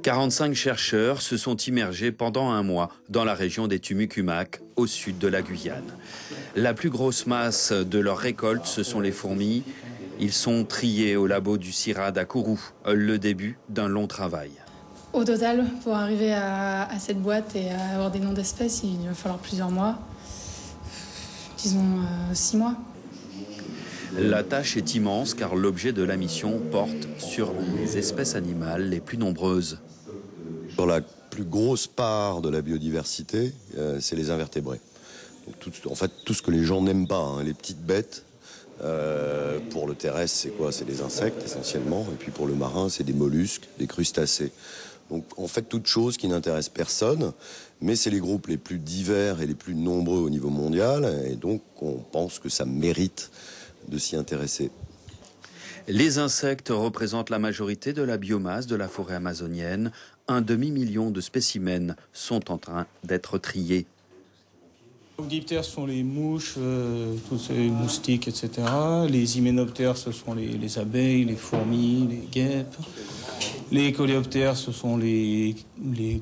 45 chercheurs se sont immergés pendant un mois dans la région des Tumucumac, au sud de la Guyane. La plus grosse masse de leur récolte, ce sont les fourmis. Ils sont triés au labo du CIRAD à Kourou, le début d'un long travail. Au total, pour arriver à cette boîte et à avoir des noms d'espèces, il va falloir plusieurs mois, disons 6 mois. La tâche est immense car l'objet de la mission porte sur les espèces animales les plus nombreuses. Dans la plus grosse part de la biodiversité, c'est les invertébrés. Donc en fait, tout ce que les gens n'aiment pas, hein, les petites bêtes. Pour le terrestre, c'est quoi? C'est des insectes essentiellement. Et puis pour le marin, c'est des mollusques, des crustacés. Donc en fait, toute chose qui n'intéresse personne. Mais c'est les groupes les plus divers et les plus nombreux au niveau mondial. Et donc on pense que ça mérite de s'y intéresser. Les insectes représentent la majorité de la biomasse de la forêt amazonienne. 1 demi-million de spécimens sont en train d'être triés. Les diptères sont les mouches, tous les moustiques, etc. Les hyménoptères, ce sont les abeilles, les fourmis, les guêpes. Les coléoptères, ce sont les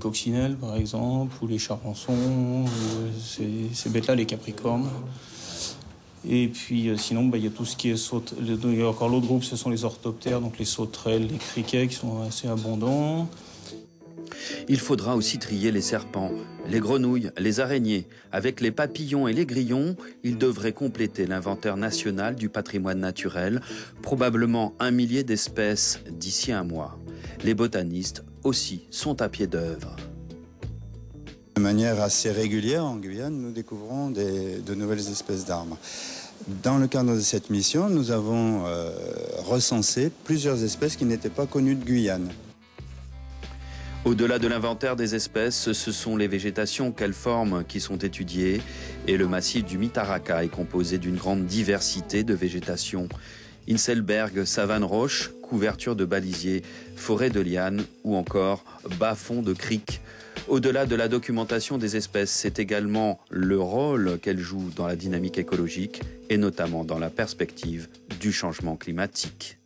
coccinelles, par exemple, ou les charpensons, ces bêtes-là, les capricornes. Et puis sinon, il y a tout ce qui est il y a encore l'autre groupe, ce sont les orthoptères, donc les sauterelles, les criquets qui sont assez abondants. Il faudra aussi trier les serpents, les grenouilles, les araignées. Avec les papillons et les grillons, ils devraient compléter l'inventaire national du patrimoine naturel, probablement 1 millier d'espèces d'ici un mois. Les botanistes aussi sont à pied d'œuvre. De manière assez régulière en Guyane, nous découvrons de nouvelles espèces d'arbres. Dans le cadre de cette mission, nous avons recensé plusieurs espèces qui n'étaient pas connues de Guyane. Au-delà de l'inventaire des espèces, ce sont les végétations qu'elles forment qui sont étudiées et le massif du Mitaraka est composé d'une grande diversité de végétation. Inselberg, savane roche, couverture de balisiers, forêt de lianes ou encore bas-fond de criques. Au-delà de la documentation des espèces, c'est également le rôle qu'elles jouent dans la dynamique écologique et notamment dans la perspective du changement climatique.